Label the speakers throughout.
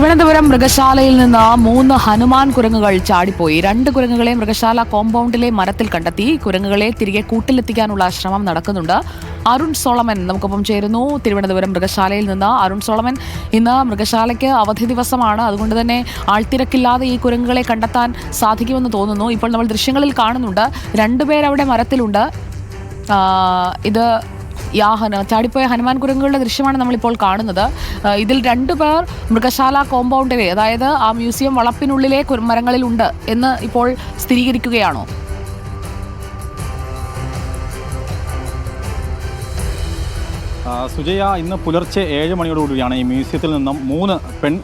Speaker 1: തിരുവനന്തപുരം മൃഗശാലയിൽ നിന്ന് 3 ഹനുമാൻ കുരങ്ങുകൾ ചാടിപ്പോയി. 2 കുരങ്ങുകളെ മൃഗശാല കോമ്പൗണ്ടിലെ മരത്തിൽ കണ്ടെത്തി. കുരങ്ങുകളെ തിരികെ കൂട്ടിലെത്തിക്കാനുള്ള ശ്രമം നടക്കുന്നുണ്ട്. അരുൺ സോളമൻ നമുക്കൊപ്പം ചേരുന്നു. തിരുവനന്തപുരം മൃഗശാലയിൽ നിന്ന് അരുൺ സോളമൻ, ഇന്ന് മൃഗശാലയ്ക്ക് അവധി ദിവസമാണ്. അതുകൊണ്ട് തന്നെ ആൾത്തിരക്കില്ലാതെ ഈ കുരങ്ങുകളെ കണ്ടെത്താൻ സാധിക്കുമെന്ന് തോന്നുന്നു. ഇപ്പോൾ നമ്മൾ ദൃശ്യങ്ങളിൽ കാണുന്നുണ്ട്, 2 പേരവിടെ മരത്തിലുണ്ട്. ഇത് ചാടിപ്പോയ ഹനുമാൻ കുരങ്ങുകളുടെ ദൃശ്യമാണ് നമ്മളിപ്പോൾ കാണുന്നത്. ഇതിൽ 2 പേർ മൃഗശാല കോമ്പൗണ്ടിലെ, അതായത് ആ മ്യൂസിയം വളപ്പിനുള്ളിലെ മരങ്ങളിലുണ്ട് എന്ന് ഇപ്പോൾ സ്ഥിരീകരിക്കുകയാണോ?
Speaker 2: സുജയ, ഇന്ന് പുലർച്ചെ 7 മണിയോടുകൂടിയാണ് ഈ മ്യൂസിയത്തിൽ നിന്നും 3 പെൺ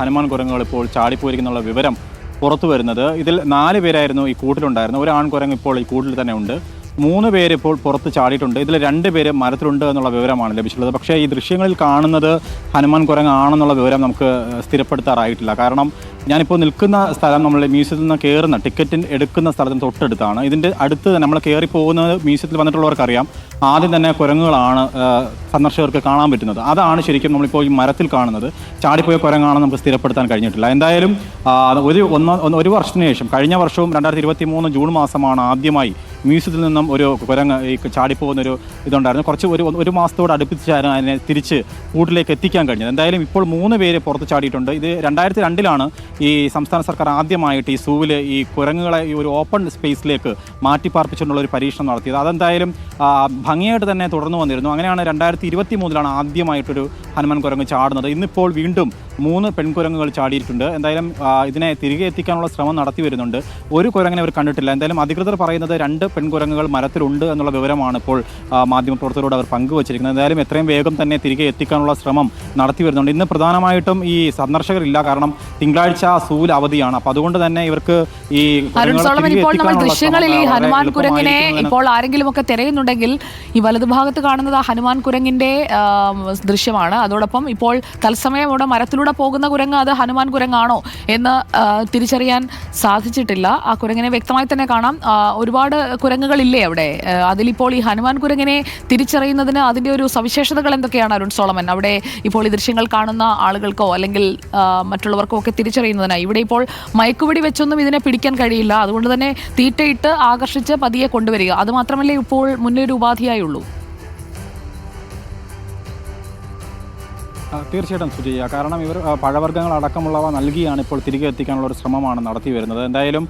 Speaker 2: ഹനുമാൻ കുരങ്ങുകൾ ഇപ്പോൾ ചാടിപ്പോയിരിക്കുന്നുള്ള വിവരം പുറത്തു വരുന്നത്. ഇതിൽ 4 പേരായിരുന്നു ഈ കൂട്ടിലുണ്ടായിരുന്നത്. ഒരു ആൺകുരങ്ങ് ഇപ്പോൾ ഈ കൂട്ടിൽ തന്നെ ഉണ്ട്. 3 പേര് ഇപ്പോൾ പുറത്ത് ചാടിയിട്ടുണ്ട്. ഇതിൽ 2 പേര് മരത്തിലുണ്ട് എന്നുള്ള വിവരമാണ് ലഭിച്ചിട്ടുള്ളത്. പക്ഷേ ഈ ദൃശ്യങ്ങളിൽ കാണുന്നത് ഹനുമാൻ കുരങ്ങ് ആണെന്നുള്ള വിവരം നമുക്ക് സ്ഥിരപ്പെടുത്താറായിട്ടില്ല. കാരണം ഞാനിപ്പോൾ നിൽക്കുന്ന സ്ഥലം നമ്മൾ മ്യൂസിയത്തിൽ നിന്ന് കയറുന്ന ടിക്കറ്റ് എടുക്കുന്ന സ്ഥലത്തിന് തൊട്ടടുത്താണ്. ഇതിൻ്റെ അടുത്ത് തന്നെ നമ്മൾ കയറി പോകുന്നത് മ്യൂസിയത്തിൽ വന്നിട്ടുള്ളവർക്കറിയാം, ആദ്യം തന്നെ കുരങ്ങുകളാണ് സന്ദർശകർക്ക് കാണാൻ പറ്റുന്നത്. അതാണ് ശരിക്കും നമ്മളിപ്പോൾ ഈ മരത്തിൽ കാണുന്നത്. ചാടിപ്പോയ കുരങ്ങാണെന്ന് നമുക്ക് സ്ഥിരപ്പെടുത്താൻ കഴിഞ്ഞിട്ടില്ല. എന്തായാലും ഒരു വർഷത്തിന് ശേഷം, കഴിഞ്ഞ വർഷവും 2023 ജൂൺ മാസമാണ് ആദ്യമായി മ്യൂസിയത്തിൽ നിന്നും ഒരു കുരങ്ങ് ഈ ചാടിപ്പോകുന്നൊരു ഇതുണ്ടായിരുന്നു. ഒരു മാസത്തോട് അടുപ്പിച്ചായിരുന്നു അതിനെ തിരിച്ച് കൂട്ടിലേക്ക് എത്തിക്കാൻ കഴിഞ്ഞത്. എന്തായാലും ഇപ്പോൾ 3 പേര് പുറത്ത് ചാടിയിട്ടുണ്ട്. ഇത് 2002 ഈ സംസ്ഥാന സർക്കാർ ആദ്യമായിട്ട് ഈ സൂവിൽ ഈ കുരങ്ങുകളെ ഈ ഒരു ഓപ്പൺ സ്പേസിലേക്ക് മാറ്റിപ്പാർപ്പിച്ചുകൊണ്ടുള്ള ഒരു പരീക്ഷണം നടത്തിയത്. അതെന്തായാലും ഭംഗിയായിട്ട് തന്നെ തുടർന്നു വന്നിരുന്നു. അങ്ങനെയാണ് 2023 ആദ്യമായിട്ടൊരു ഹനുമാൻ കുരങ്ങ് ചാടുന്നത്. ഇന്നിപ്പോൾ വീണ്ടും 3 പെൺകുരങ്ങുകൾ ചാടിയിട്ടുണ്ട്. എന്തായാലും ഇതിനെ തിരികെ എത്തിക്കാനുള്ള ശ്രമം നടത്തി വരുന്നുണ്ട്. ഒരു കുരങ്ങിനെ അവർ കണ്ടിട്ടില്ല. എന്തായാലും അധികൃതർ പറയുന്നത് 2 പെൺകുരങ്ങുകൾ മരത്തിലുണ്ട് എന്നുള്ള വിവരമാണ് ഇപ്പോൾ മാധ്യമപ്രവർത്തകരോട് അവർ പങ്കുവച്ചിരിക്കുന്നത്. എന്തായാലും എത്രയും വേഗം തന്നെ തിരികെ എത്തിക്കാനുള്ള ശ്രമം നടത്തി വരുന്നുണ്ട്. ഇന്ന് പ്രധാനമായിട്ടും ഈ സന്ദർശകരില്ല, കാരണം തിങ്കളാഴ്ച സൂൽ അവധിയാണ്. അപ്പോൾ അതുകൊണ്ട് തന്നെ ഇവർക്ക് ഈ
Speaker 1: ദൃശ്യങ്ങളിൽ ഈ ഹനുമാൻ കുരങ്ങിനെ ഇപ്പോൾ ആരെങ്കിലും ഒക്കെ തിരയുന്നുണ്ടെങ്കിൽ ഈ വലതുഭാഗത്ത് കാണുന്നത് ആ ഹനുമാൻ കുരങ്ങിന്റെ ദൃശ്യമാണ്. അതോടൊപ്പം ഇപ്പോൾ തത്സമയം ഇവിടെ മരത്തിലൂടെ പോകുന്ന കുരങ്ങ് അത് ഹനുമാൻ കുരങ്ങാണോ എന്ന് തിരിച്ചറിയാൻ സാധിച്ചിട്ടില്ല. ആ കുരങ്ങിനെ വ്യക്തമായി തന്നെ കാണാം. ഒരുപാട് കുരങ്ങുകളില്ലേ അവിടെ? അതിലിപ്പോൾ ഈ ഹനുമാൻ കുരങ്ങിനെ തിരിച്ചറിയുന്നതിന് അതിൻ്റെ ഒരു സവിശേഷതകൾ എന്തൊക്കെയാണ് അരുൺ സോളമൻ? അവിടെ ഇപ്പോൾ ഈ ദൃശ്യങ്ങൾ കാണുന്ന ആളുകൾക്കോ അല്ലെങ്കിൽ മറ്റുള്ളവർക്കോ ഒക്കെ തിരിച്ചറിയുന്നതിനായി ഇവിടെ ഇപ്പോൾ മയക്കുവെടി വെച്ചൊന്നും ഇതിനെ പിടിക്കാൻ കഴിയില്ല. അതുകൊണ്ട് തന്നെ തീറ്റയിട്ട് ആകർഷിച്ച് പതിയെ കൊണ്ടുവരിക, അതുമാത്രമല്ലേ ഇപ്പോൾ മുന്നേ ഒരു ഉപാധിയായുള്ളൂ?
Speaker 2: തീർച്ചയായിട്ടും സുജയ, കാരണം ഇവർ പഴവർഗ്ഗങ്ങൾ അടക്കമുള്ളവ നൽകിയാണ് ഇപ്പോൾ തിരികെ എത്തിക്കാനുള്ള ഒരു ശ്രമമാണ് നടത്തി വരുന്നത്. എന്തായാലും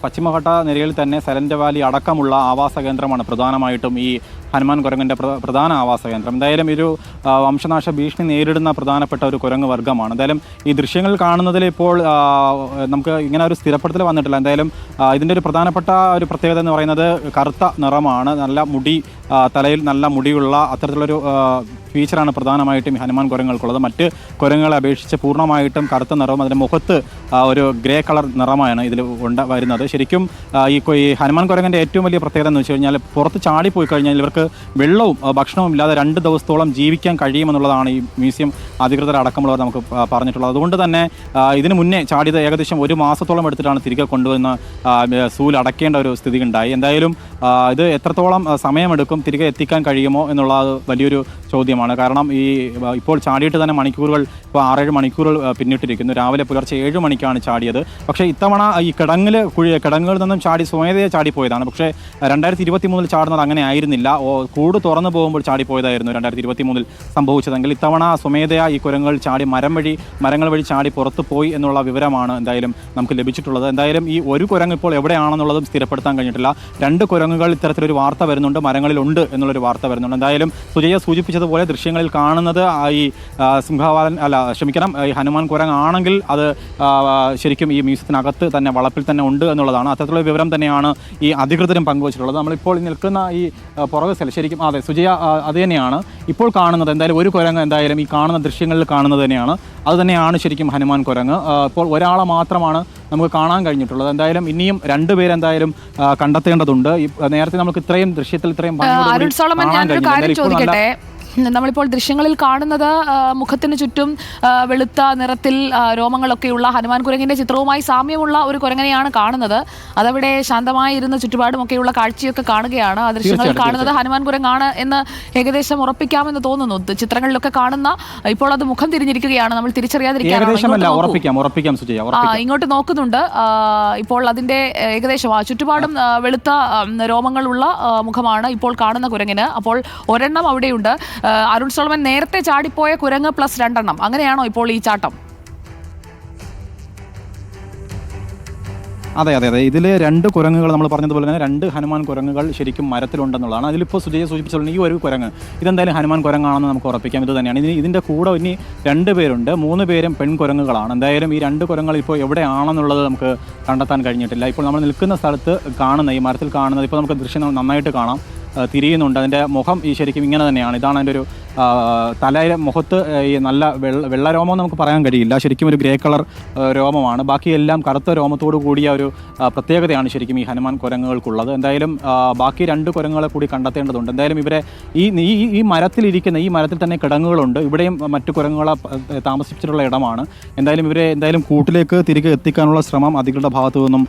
Speaker 2: പശ്ചിമഘട്ട നിരയിൽ തന്നെ സൈലന്റ് വാലി അടക്കമുള്ള ആവാസ കേന്ദ്രമാണ് പ്രധാനമായിട്ടും ഈ ഹനുമാൻ കുരങ്ങിൻ്റെ പ്രധാന ആവാസ കേന്ദ്രം. എന്തായാലും ഒരു വംശനാശ ഭീഷണി നേരിടുന്ന പ്രധാനപ്പെട്ട ഒരു കുരങ്ങ് വർഗ്ഗമാണ്. എന്തായാലും ഈ ദൃശ്യങ്ങൾ കാണുന്നതിൽ ഇപ്പോൾ നമുക്ക് ഇങ്ങനെ ഒരു സ്ഥിരപ്പെടുത്തൽ വന്നിട്ടില്ല. എന്തായാലും ഇതിൻ്റെ ഒരു പ്രധാനപ്പെട്ട ഒരു പ്രത്യേകത എന്ന് പറയുന്നത് കറുത്ത നിറമാണ്. നല്ല മുടി, തലയിൽ നല്ല മുടിയുള്ള അത്തരത്തിലുള്ളൊരു ഫീച്ചറാണ് പ്രധാനമായിട്ടും ഈ ഹനുമാൻ കുരങ്ങുകൾക്കുള്ളത്. മറ്റ് കുരങ്ങുകളെ അപേക്ഷിച്ച് പൂർണ്ണമായിട്ടും കറുത്ത നിറവും അതിൻ്റെ മുഖത്ത് ഒരു ഗ്രേ കളർ നിറമാണ് ഇതിൽ വരുന്നത്. ശരിക്കും ഈ ഹനുമാൻ കുരങ്ങൻ്റെ ഏറ്റവും വലിയ പ്രത്യേകത എന്ന് വെച്ച് കഴിഞ്ഞാൽ പുറത്ത് ചാടിപ്പോയി കഴിഞ്ഞാൽ ഇവർക്ക് വെള്ളവും ഭക്ഷണവും ഇല്ലാതെ 2 ദിവസത്തോളം ജീവിക്കാൻ കഴിയുമെന്നുള്ളതാണ് ഈ മ്യൂസിയം അധികൃതർ അടക്കമുള്ളവർ നമുക്ക് പറഞ്ഞിട്ടുള്ളത്. അതുകൊണ്ട് തന്നെ ഇതിന് മുന്നേ ചാടിയത് ഏകദേശം 1 മാസത്തോളം എടുത്തിട്ടാണ് തിരികെ കൊണ്ടുവന്ന് സൂൽ അടയ്ക്കേണ്ട ഒരു സ്ഥിതി ഉണ്ടായി. എന്തായാലും ഇത് എത്രത്തോളം സമയമെടുക്കും, തിരികെ എത്തിക്കാൻ കഴിയുമോ എന്നുള്ളത് വലിയൊരു ചോദ്യമാണ്. കാരണം ഇപ്പോൾ ചാടിയിട്ട് തന്നെ മണിക്കൂറുകൾ, ഇപ്പോൾ 6-7 മണിക്കൂറുകൾ പിന്നിട്ടിരിക്കുന്നു. രാവിലെ പുലർച്ചെ 7 മണിക്കാണ് ചാടിയത്. പക്ഷേ ഇത്തവണ ഈ കിടങ്ങുകളിൽ നിന്നും സ്വമേധയെ ചാടിപ്പോയതാണ്. പക്ഷേ 2023 ചാടുന്നത് അങ്ങനെ ആയിരുന്നില്ല. കൂട് തുറന്നു പോകുമ്പോൾ ചാടിപ്പോയതായിരുന്നു 2023 സംഭവിച്ചതെങ്കിൽ ഇത്തവണ സ്വമേധയാ ഈ കുരങ്ങുകൾ ചാടി മരങ്ങൾ വഴി ചാടി പുറത്തു പോയി എന്നുള്ള വിവരമാണ് എന്തായാലും നമുക്ക് ലഭിച്ചിട്ടുള്ളത്. എന്തായാലും ഈ ഒരു കുരങ്ങ് ഇപ്പോൾ എവിടെയാണെന്നുള്ളതും സ്ഥിരപ്പെടുത്താൻ കഴിഞ്ഞിട്ടില്ല. 2 കുരങ്ങുകൾ ഇത്തരത്തിലൊരു വാർത്ത വരുന്നുണ്ട്, മരങ്ങളിലുണ്ട് എന്നുള്ളൊരു വാർത്ത വരുന്നുണ്ട്. എന്തായാലും സുജയ സൂചിപ്പിച്ചതുപോലെ ദൃശ്യങ്ങളിൽ കാണുന്നത് ഈ ഈ ഹനുമാൻ കുരങ്ങ് ആണെങ്കിൽ അത് ശരിക്കും ഈ മ്യൂസിയത്തിനകത്ത് തന്നെ വളപ്പിൽ തന്നെ ഉണ്ട് എന്നുള്ളതാണ്. അത്തരത്തിലുള്ള വിവരം തന്നെയാണ് ഈ അധികൃതരും പങ്കുവച്ചിട്ടുള്ളത്. നമ്മളിപ്പോൾ നിൽക്കുന്ന ഈ പുറകെ ശരിക്കും അതെ സുജയ, അത് തന്നെയാണ് ഇപ്പോൾ കാണുന്നത്. എന്തായാലും ഒരു കുരങ്ങ് എന്തായാലും ഈ കാണുന്ന ദൃശ്യങ്ങളിൽ കാണുന്നത് തന്നെയാണ്. അത് തന്നെയാണ് ശരിക്കും ഹനുമാൻ കുരങ്ങ്. ഇപ്പോൾ ഒരാളെ മാത്രമാണ് നമുക്ക് കാണാൻ കഴിഞ്ഞിട്ടുള്ളത്. എന്തായാലും ഇനിയും 2 പേര് എന്തായാലും കണ്ടെത്തേണ്ടതുണ്ട്. നേരത്തെ നമുക്ക് ഇത്രയും ദൃശ്യത്തിൽ ഇത്രയും
Speaker 1: അരുൺ സോളമൻ, ഞാനൊരു കാര്യം ചോദിക്കട്ടെ. നമ്മളിപ്പോൾ ദൃശ്യങ്ങളിൽ കാണുന്നത് മുഖത്തിന് ചുറ്റും വെളുത്ത നിറത്തിൽ രോമങ്ങളൊക്കെയുള്ള ഹനുമാൻ കുരങ്ങിന്റെ ചിത്രവുമായി സാമ്യമുള്ള ഒരു കുരങ്ങനെയാണ് കാണുന്നത്. അതവിടെ ശാന്തമായി ഇരുന്ന് ചുറ്റുപാടുമൊക്കെയുള്ള കാഴ്ചയൊക്കെ കാണുകയാണ്. ആ ദൃശ്യങ്ങളിൽ കാണുന്നത് ഹനുമാൻ കുരങ്ങാണ് എന്ന് ഏകദേശം ഉറപ്പിക്കാമെന്ന് തോന്നുന്നു. ചിത്രങ്ങളിലൊക്കെ കാണുന്ന ഇപ്പോൾ അത് മുഖം തിരിഞ്ഞിരിക്കുകയാണ്, നമ്മൾ തിരിച്ചറിയാതിരിക്കുകയാണ്. ഇങ്ങോട്ട് നോക്കുന്നുണ്ട്. ഇപ്പോൾ അതിന്റെ ഏകദേശം ചുറ്റുപാടും വെളുത്ത രോമങ്ങളുള്ള മുഖമാണ് ഇപ്പോൾ കാണുന്ന കുരങ്ങിന്. അപ്പോൾ ഒരെണ്ണം അവിടെയുണ്ട്. അരുൺ സോളമൻ, നേരത്തെ ചാടിപ്പോയ കുരങ്ങ് പ്ലസ് 2 എണ്ണം, അങ്ങനെയാണോ ഇപ്പോൾ ഈ ചാട്ടം?
Speaker 2: അതെ, ഇതിൽ 2 കുരങ്ങുകൾ നമ്മൾ പറഞ്ഞതുപോലെ തന്നെ 2 ഹനുമാൻ കുരങ്ങുകൾ ശരിക്കും മരത്തിലുണ്ടെന്നുള്ളതാണ്. അതിലിപ്പോൾ സുജയ സൂചിപ്പിച്ചുള്ള ഈ ഒരു കുരങ്ങ് ഇതെന്തായാലും ഹനുമാൻ കുരങ്ങാണെന്ന് നമുക്ക് ഉറപ്പിക്കാം. ഇത് തന്നെയാണ്. ഇതിൻ്റെ കൂടെ ഇനി 2 പേരുണ്ട്. 3 പേരും പെൺകുരങ്ങുകളാണ്. എന്തായാലും ഈ 2 കുരങ്ങൾ ഇപ്പോൾ എവിടെയാണെന്നുള്ളത് നമുക്ക് കണ്ടെത്താൻ കഴിഞ്ഞിട്ടില്ല. ഇപ്പോൾ നമ്മൾ നിൽക്കുന്ന സ്ഥലത്ത് കാണുന്ന ഈ മരത്തിൽ കാണുന്നത് ഇപ്പോൾ നമുക്ക് ദൃശ്യം നന്നായിട്ട് കാണാം, തിരിയുന്നുണ്ട്. അതിൻ്റെ മുഖം ഈ ശരിക്കും ഇങ്ങനെ തന്നെയാണ്. ഇതാണ് അതിൻ്റെ ഒരു തലയിലെ മുഖത്ത് ഈ നല്ല വെള്ള രോമം നമുക്ക് പറയാൻ കഴിയില്ല, ശരിക്കും ഒരു ഗ്രേ കളർ രോമമാണ്. ബാക്കിയെല്ലാം കറുത്ത രോമത്തോടു കൂടിയ ഒരു പ്രത്യേകതയാണ് ശരിക്കും ഈ ഹനുമാൻ കുരങ്ങുകൾക്കുള്ളത്. എന്തായാലും ബാക്കി 2 കുരങ്ങുകളെ കൂടി കണ്ടെത്തേണ്ടതുണ്ട്. എന്തായാലും ഇവരെ ഈ മരത്തിലിരിക്കുന്ന ഈ മരത്തിൽ തന്നെ കിടങ്ങുകളുണ്ട്. ഇവിടെയും മറ്റു കുരങ്ങുകളെ താമസിച്ചിട്ടുള്ള ഇടമാണ്. എന്തായാലും കൂട്ടിലേക്ക് തിരികെ എത്തിക്കാനുള്ള ശ്രമം അധികൃതരുടെ ഭാഗത്തു നിന്നും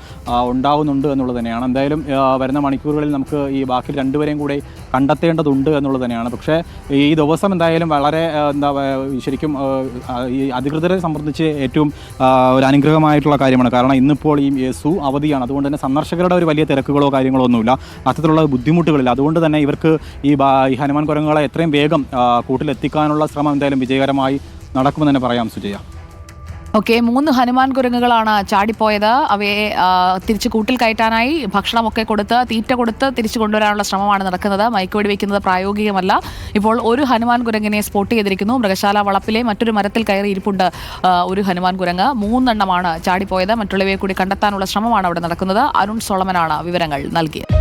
Speaker 2: ഉണ്ടാവുന്നുണ്ട് എന്നുള്ളത് തന്നെയാണ്. എന്തായാലും വരുന്ന മണിക്കൂറുകളിൽ നമുക്ക് ഈ ബാക്കി 2 പേരെയും കൂടി കണ്ടെത്തേണ്ടതുണ്ട് എന്നുള്ളത് തന്നെയാണ്. പക്ഷേ ഈ ദിവസം എന്തായാലും വളരെ ശരിക്കും ഈ അധികൃതരെ സംബന്ധിച്ച് ഏറ്റവും ഒരു അനുഗ്രഹമായിട്ടുള്ള കാര്യമാണ്. കാരണം ഇന്നിപ്പോൾ ഈ സൂ അവധിയാണ്. അതുകൊണ്ട് തന്നെ സന്ദർശകരുടെ ഒരു വലിയ തിരക്കുകളോ കാര്യങ്ങളോ ഒന്നുമില്ല, അത്തരത്തിലുള്ള ബുദ്ധിമുട്ടുകളില്ല. അതുകൊണ്ട് തന്നെ ഇവർക്ക് ഈ ഹനുമാൻ കുരങ്ങുകളെ എത്രയും വേഗം കൂട്ടിലെത്തിക്കാനുള്ള ശ്രമം എന്തായാലും വിജയകരമായി നടക്കുമെന്ന് തന്നെ പറയാം സുജയ.
Speaker 1: ഓക്കെ, 3 ഹനുമാൻ കുരങ്ങുകളാണ് ചാടിപ്പോയത്. അവയെ തിരിച്ച് കൂട്ടിൽ കയറ്റാനായി ഭക്ഷണമൊക്കെ കൊടുത്ത് തീറ്റ കൊടുത്ത് തിരിച്ചു കൊണ്ടുവരാനുള്ള ശ്രമമാണ് നടക്കുന്നത്. മയക്കുവെടി വയ്ക്കുന്നത് പ്രായോഗികമല്ല. ഇപ്പോൾ ഒരു ഹനുമാൻ കുരങ്ങിനെ സ്പോട്ട് ചെയ്തിരിക്കുന്നു. മൃഗശാല വളപ്പിലെ മറ്റൊരു മരത്തിൽ കയറി ഇരിപ്പുണ്ട് ഒരു ഹനുമാൻ കുരങ്ങ്. 3 എണ്ണമാണ് ചാടിപ്പോയത്. മറ്റുള്ളവയെ കൂടി കണ്ടെത്താനുള്ള ശ്രമമാണ് അവിടെ നടക്കുന്നത്. അരുൺ സോളമനാണ് വിവരങ്ങൾ നൽകിയത്.